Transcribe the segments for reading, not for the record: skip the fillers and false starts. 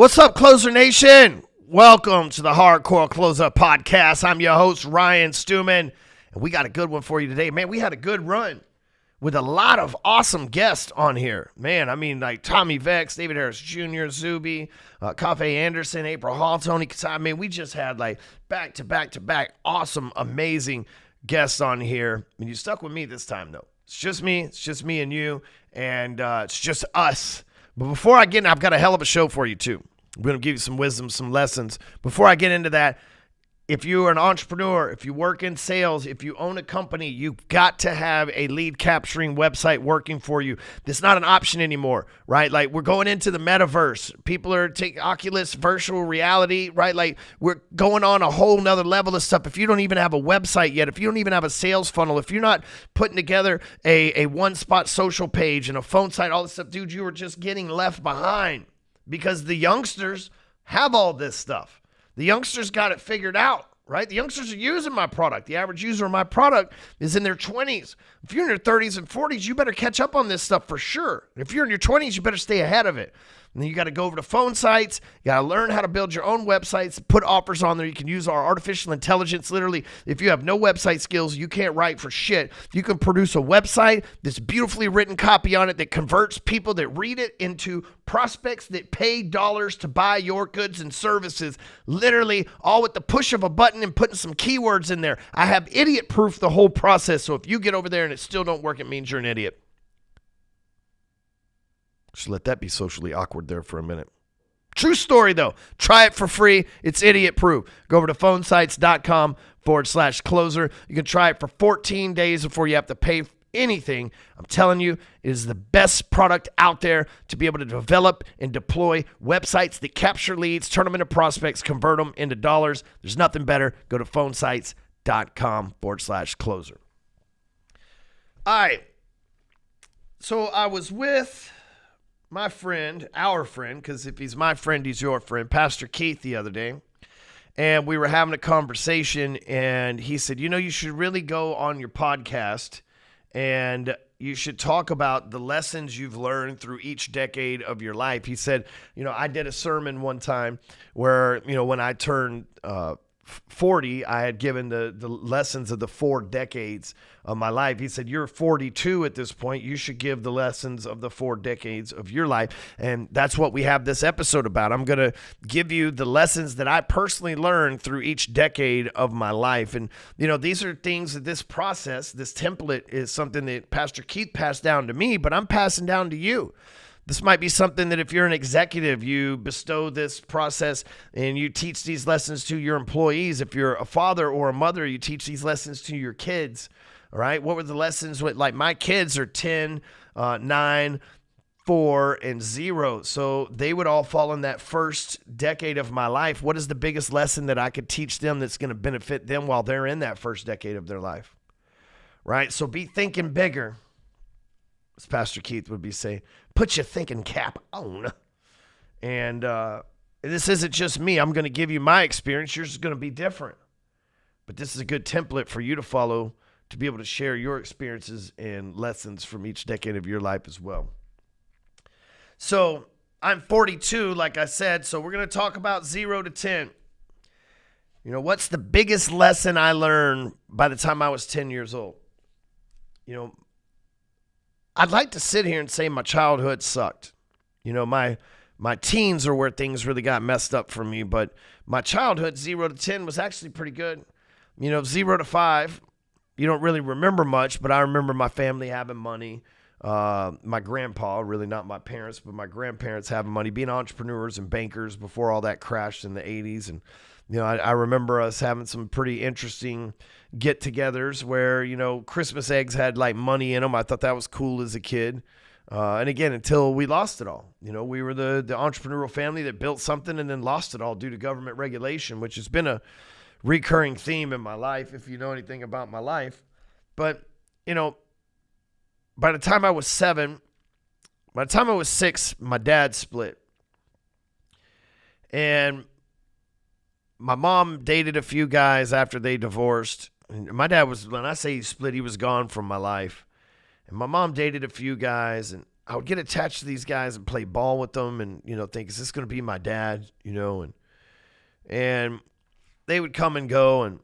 What's up, Closer Nation? Welcome to the Hardcore Closer Podcast. I'm your host, Ryan Stewman, and we got a good one for you today. Man, we had a good run with a lot of awesome guests on here. Man, I mean, like Tommy Vex, David Harris Jr., Zuby, Cafe Anderson, April Hall, Tony Kasai. I mean, we just had like back-to-back awesome, amazing guests on here. And you stuck with me this time, though. It's just me and you, and it's just us. But before I get in, I've got a hell of a show for you, too. I'm going to give you some wisdom, some lessons. Before I get into that, if you are an entrepreneur, if you work in sales, if you own a company, you've got to have a lead capturing website working for you. That's not an option anymore, right? Like, we're going into the metaverse. People are taking Oculus virtual reality, right? Like, we're going on a whole nother level of stuff. If you don't even have a website yet, if you don't even have a sales funnel, if you're not putting together a one-spot social page and a phone site, all this stuff, dude, you are just getting left behind because the youngsters have all this stuff. The youngsters got it figured out, right? The youngsters are using my product. The average user of my product is in their 20s. If you're in your 30s and 40s, you better catch up on this stuff for sure. If you're in your 20s, you better stay ahead of it. And then you got to go over to phone sites. You got to learn how to build your own websites, put offers on there. You can use our artificial intelligence. Literally, if you have no website skills, you can't write for shit. You can produce a website that's beautifully written copy on it that converts people that read it into prospects that pay dollars to buy your goods and services. Literally, all with the push of a button and putting some keywords in there. I have idiot proof the whole process. So if you get over there and it still don't work, it means you're an idiot. Just let that be socially awkward there for a minute. True story, though. Try it for free. It's idiot proof. Go over to phonesites.com/closer. You can try it for 14 days before you have to pay anything. I'm telling you, it is the best product out there to be able to develop and deploy websites that capture leads, turn them into prospects, convert them into dollars. There's nothing better. Go to phonesites.com/closer. All right. So I was with my friend, our friend, because if he's my friend, he's your friend, Pastor Keith, the other day. And we were having a conversation, and he said, you know, you should really go on your podcast, and you should talk about the lessons you've learned through each decade of your life. He said, you know, I did a sermon one time where, you know, when I turned 40, I had given the lessons of the 4 decades of my life. He said, you're 42 at this point. You should give the lessons of the 4 decades of your life. And that's what we have this episode about. I'm going to give you the lessons that I personally learned through each decade of my life. And, you know, these are things that this process, this template is something that Pastor Keith passed down to me, but I'm passing down to you. This might be something that if you're an executive, you bestow this process and you teach these lessons to your employees. If you're a father or a mother, you teach these lessons to your kids. All right. What were the lessons with, like, my kids are 10, 9, 4, and 0. So they would all fall in that first decade of my life. What is the biggest lesson that I could teach them that's going to benefit them while they're in that first decade of their life? Right. So be thinking bigger. As Pastor Keith would be saying, put your thinking cap on. And this isn't just me. I'm going to give you my experience. Yours is going to be different. But this is a good template for you to follow to be able to share your experiences and lessons from each decade of your life as well. So I'm 42, like I said, so we're going to talk about 0 to 10. You know, what's the biggest lesson I learned by the time I was 10 years old? You know, I'd like to sit here and say my childhood sucked. You know, my teens are where things really got messed up for me, but my childhood, 0 to 10, was actually pretty good. You know, 0 to 5, you don't really remember much, but I remember my family having money. My grandpa, really not my parents, but my grandparents having money, being entrepreneurs and bankers before all that crashed in the 80s. And, you know, I remember us having some pretty interesting get-togethers where, you know, Christmas eggs had like money in them. I thought that was cool as a kid. And again, until we lost it all. You know, we were the entrepreneurial family that built something and then lost it all due to government regulation, which has been a recurring theme in my life, if you know anything about my life. But, you know, by the time I was 6, my dad split. And my mom dated a few guys after they divorced. And my dad was, when I say he split, he was gone from my life. And my mom dated a few guys, and I would get attached to these guys and play ball with them and, think, is this going to be my dad, and they would come and go,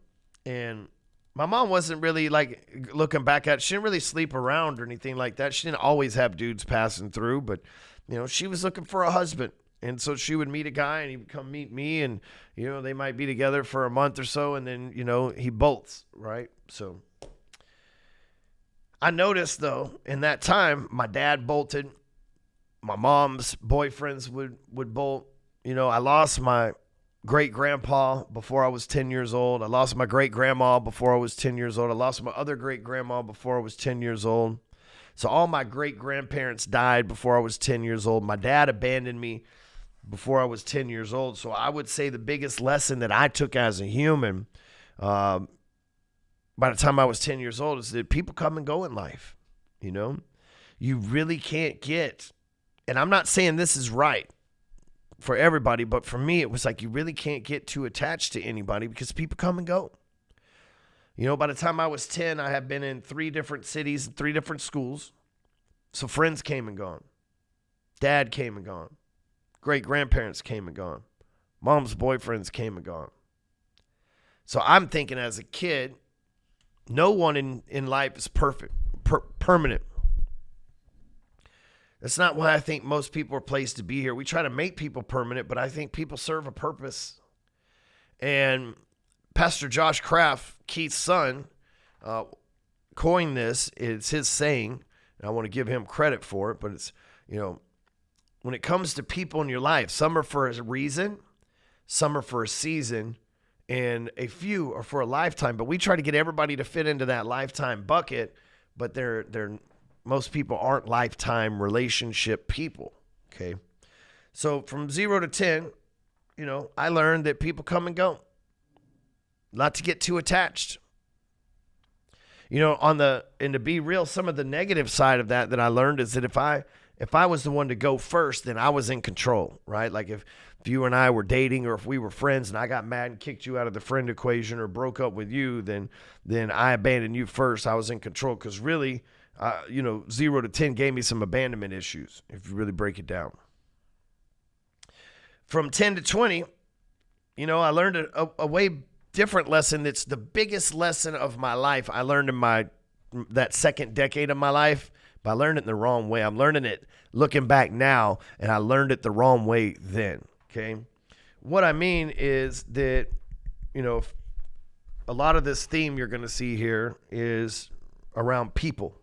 and my mom wasn't really, like, looking back at it. She didn't really sleep around or anything like that. She didn't always have dudes passing through, but, she was looking for a husband. And so she would meet a guy and he would come meet me, and, they might be together for a month or so, and then, he bolts, right? So I noticed, though, in that time, my dad bolted. My mom's boyfriends would bolt. I lost my great-grandpa before I was 10 years old. I lost my great-grandma before I was 10 years old. I lost my other great-grandma before I was 10 years old. So all my great-grandparents died before I was 10 years old. My dad abandoned me before I was 10 years old. So I would say the biggest lesson that I took as a human by the time I was 10 years old is that people come and go in life. You really can't get, and I'm not saying this is right for everybody, but for me, it was like you really can't get too attached to anybody because people come and go. By the time I was 10, I had been in 3 different cities and 3 different schools. So friends came and gone. Dad came and gone. Great-grandparents came and gone. Mom's boyfriends came and gone. So I'm thinking as a kid, no one in life is perfect, permanent. That's not why I think most people are placed to be here. We try to make people permanent, but I think people serve a purpose. And Pastor Josh Kraft, Keith's son, coined this. It's his saying, and I want to give him credit for it, but it's, when it comes to people in your life, some are for a reason, some are for a season, and a few are for a lifetime. But we try to get everybody to fit into that lifetime bucket, but most people aren't lifetime relationship people, okay? So from 0 to 10, I learned that people come and go. Not to get too attached. And to be real, some of the negative side of that I learned is that if I was the one to go first, then I was in control, right? Like if you and I were dating, or if we were friends and I got mad and kicked you out of the friend equation or broke up with you, then I abandoned you first. I was in control because really, 0 to 10 gave me some abandonment issues, if you really break it down. From 10 to 20, I learned a way different lesson. That's the biggest lesson of my life. I learned in that second decade of my life, but I learned it in the wrong way. I'm learning it looking back now, and I learned it the wrong way then, okay? What I mean is that, a lot of this theme you're going to see here is around people.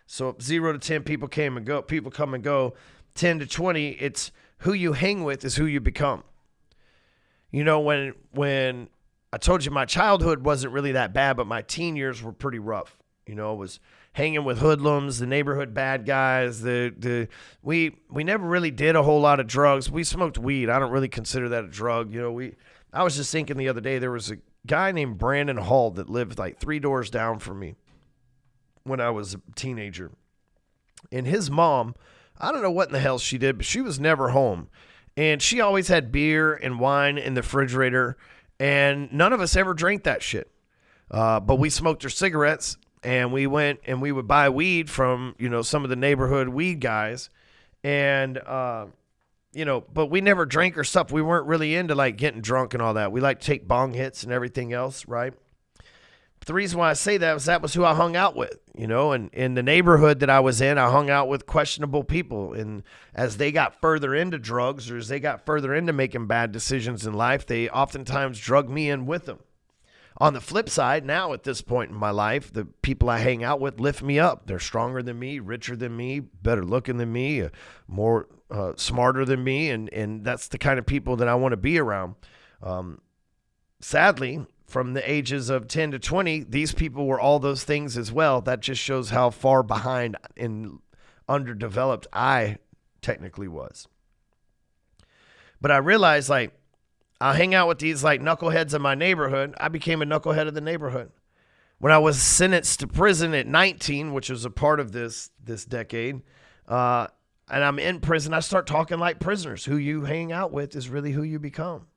So 0 to 10, people come and go. 10 to 20, it's who you hang with is who you become. When I told you my childhood wasn't really that bad, but my teen years were pretty rough. I was hanging with hoodlums, the neighborhood bad guys. We never really did a whole lot of drugs. We smoked weed. I don't really consider that a drug. I was just thinking the other day, there was a guy named Brandon Hall that lived like 3 doors down from me when I was a teenager. And his mom, I don't know what in the hell she did, but she was never home. And she always had beer and wine in the refrigerator. And none of us ever drank that shit. But we smoked her cigarettes, and we went and we would buy weed from, some of the neighborhood weed guys. And, but we never drank or stuff. We weren't really into like getting drunk and all that. We like to take bong hits and everything else, right? But the reason why I say that was who I hung out with, and in the neighborhood that I was in, I hung out with questionable people. And as they got further into drugs, or as they got further into making bad decisions in life, they oftentimes drug me in with them. On the flip side, now at this point in my life, the people I hang out with lift me up. They're stronger than me, richer than me, better looking than me, more smarter than me, and that's the kind of people that I want to be around. Sadly, from the ages of 10 to 20, these people were all those things as well. That just shows how far behind and underdeveloped I technically was. But I realized, like, I hang out with these like knuckleheads in my neighborhood. I became a knucklehead of the neighborhood. When I was sentenced to prison at 19, which was a part of this decade, and I'm in prison, I start talking like prisoners. Who you hang out with is really who you become.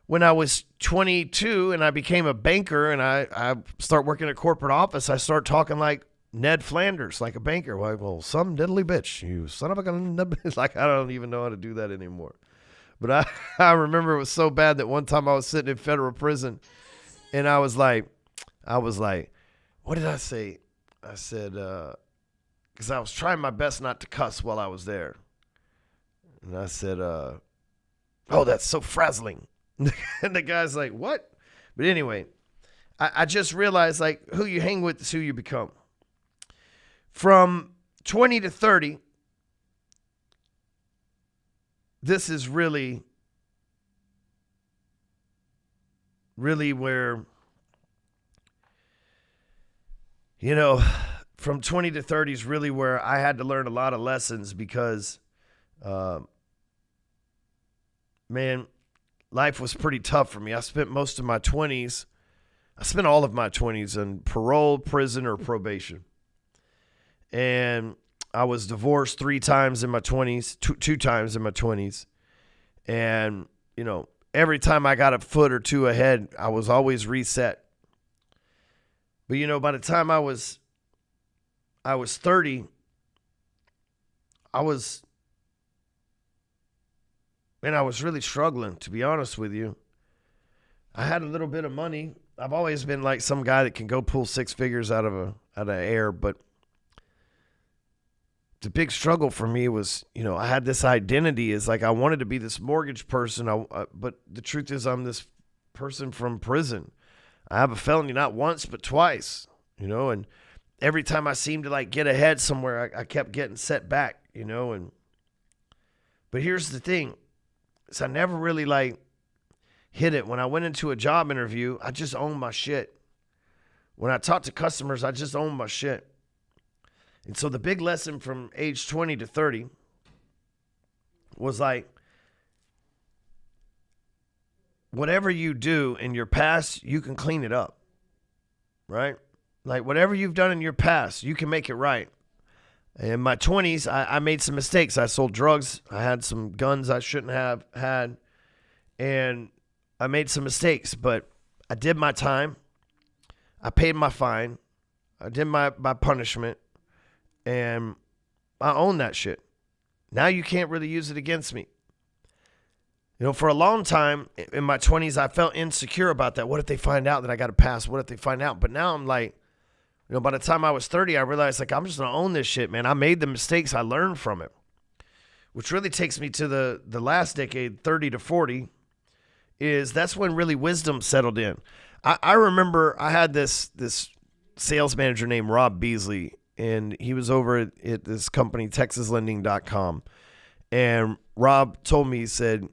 When I was 22 and I became a banker and I start working at a corporate office, I start talking like Ned Flanders, like a banker. Like, well, some diddly bitch, you son of a gun. Like, I don't even know how to do that anymore. But I remember it was so bad that one time I was sitting in federal prison and I was like, what did I say? I said, because I was trying my best not to cuss while I was there. And I said, oh, that's so frazzling. And the guy's like, what? But anyway, I just realized, like, who you hang with is who you become. From 20 to 30, this is really where, you know, from 20 to 30 is really where I had to learn a lot of lessons because, man, life was pretty tough for me. I spent all of my 20s in parole, prison, or probation. And I was divorced 3 times in my 20s, two times in my 20s. And, you know, every time I got a foot or two ahead, I was always reset. But, you know, by the time I was 30, I was really struggling, to be honest with you. I had a little bit of money. I've always been like some guy that can go pull 6 figures out of air, but the big struggle for me was, you know, I had this identity as like I wanted to be this mortgage person, but the truth is I'm this person from prison. I have a felony not once but twice, you know, and every time I seemed to like get ahead somewhere, I kept getting set back, you know, but here's the thing, is I never really like hit it. When I went into a job interview, I just owned my shit. When I talked to customers, I just owned my shit. And so the big lesson from age 20 to 30 was like, whatever you do in your past, you can clean it up, right? Like whatever you've done in your past, you can make it right. In my 20s, I made some mistakes. I sold drugs. I had some guns I shouldn't have had. And I made some mistakes, but I did my time. I paid my fine. I did my punishment. And I own that shit. Now you can't really use it against me. You know, for a long time in my 20s, I felt insecure about that. What if they find out that I got a pass? What if they find out? But now I'm like, you know, by the time I was 30, I realized, like, I'm just going to own this shit, man. I made the mistakes. I learned from it. Which really takes me to the last decade, 30 to 40, is that's when really wisdom settled in. I remember I had this sales manager named Rob Beasley, and he was over at this company, TexasLending.com. And Rob told me, he said,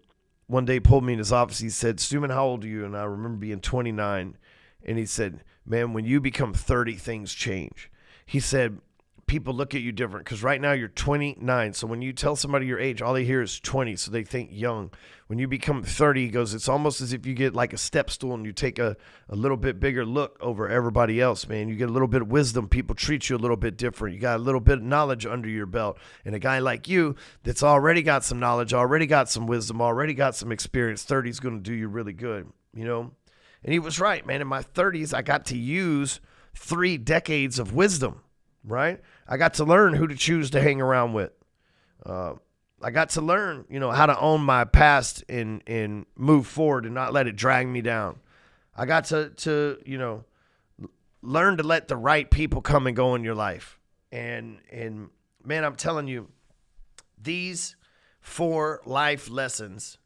one day pulled me in his office. He said, Stewman, how old are you? And I remember being 29. And he said, man, when you become 30, things change. He said, people look at you different because right now you're 29. So when you tell somebody your age, all they hear is 20. So they think young. When you become 30, he goes, it's almost as if you get like a step stool and you take a little bit bigger look over everybody else, man. You get a little bit of wisdom. People treat you a little bit different. You got a little bit of knowledge under your belt. And a guy like you that's already got some knowledge, already got some wisdom, already got some experience, 30 is going to do you really good, you know? And he was right, man. In my 30s, I got to use 3 decades of wisdom, right? I got to learn who to choose to hang around with. I got to learn, you know, how to own my past and move forward and not let it drag me down. I got to you know, learn to let the right people come and go in your life. And man, I'm telling you, these 4 life lessons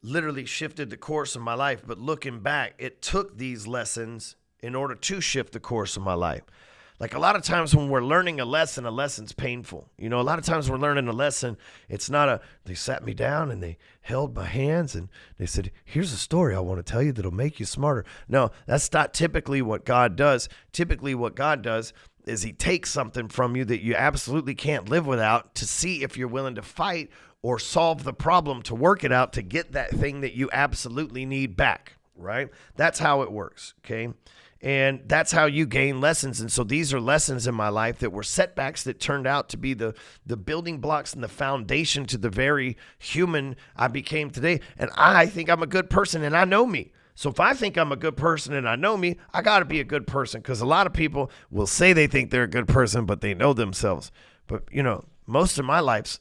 literally shifted the course of my life. But looking back, it took these lessons in order to shift the course of my life. Like a lot of times when we're learning a lesson's painful. You know, a lot of times we're learning a lesson, it's not they sat me down and they held my hands and they said, here's a story I want to tell you that'll make you smarter. No, that's not typically what God does. Typically what God does is he takes something from you that you absolutely can't live without to see if you're willing to fight or solve the problem to work it out to get that thing that you absolutely need back, right? That's how it works, okay? And that's how you gain lessons. And so these are lessons in my life that were setbacks that turned out to be the building blocks and the foundation to the very human I became today. And I think I'm a good person, and I know me. So if I think I'm a good person and I know me, I got to be a good person, because a lot of people will say they think they're a good person, but they know themselves. But, most of my life's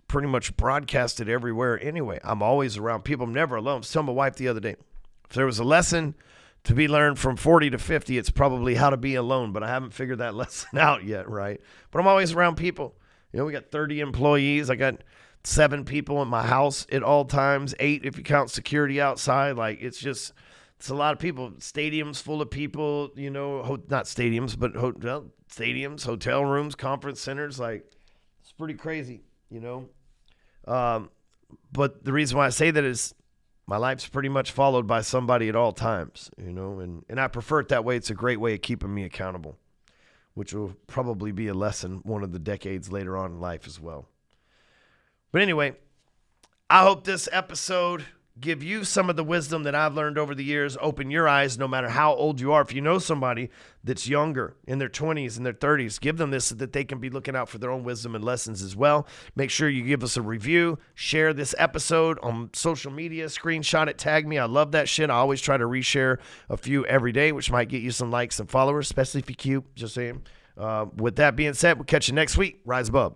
pretty much broadcasted everywhere anyway. I'm always around people. I'm never alone. I was telling my wife the other day, if there was a lesson to be learned from 40 to 50, it's probably how to be alone, but I haven't figured that lesson out yet, right? But I'm always around people. We got 30 employees. I got 7 people in my house at all times, 8 if you count security outside. Like, it's a lot of people. Stadiums full of people, not stadiums, but stadiums, hotel rooms, conference centers. Like, it's pretty crazy, But the reason why I say that is my life's pretty much followed by somebody at all times, and I prefer it that way. It's a great way of keeping me accountable, which will probably be a lesson one of the decades later on in life as well. But anyway, I hope this episode give you some of the wisdom that I've learned over the years. Open your eyes no matter how old you are. If you know somebody that's younger, in their 20s and their 30s, give them this so that they can be looking out for their own wisdom and lessons as well. Make sure you give us a review. Share this episode on social media. Screenshot it. Tag me. I love that shit. I always try to reshare a few every day, which might get you some likes and followers, especially if you're cute. Just saying. With that being said, we'll catch you next week. Rise above.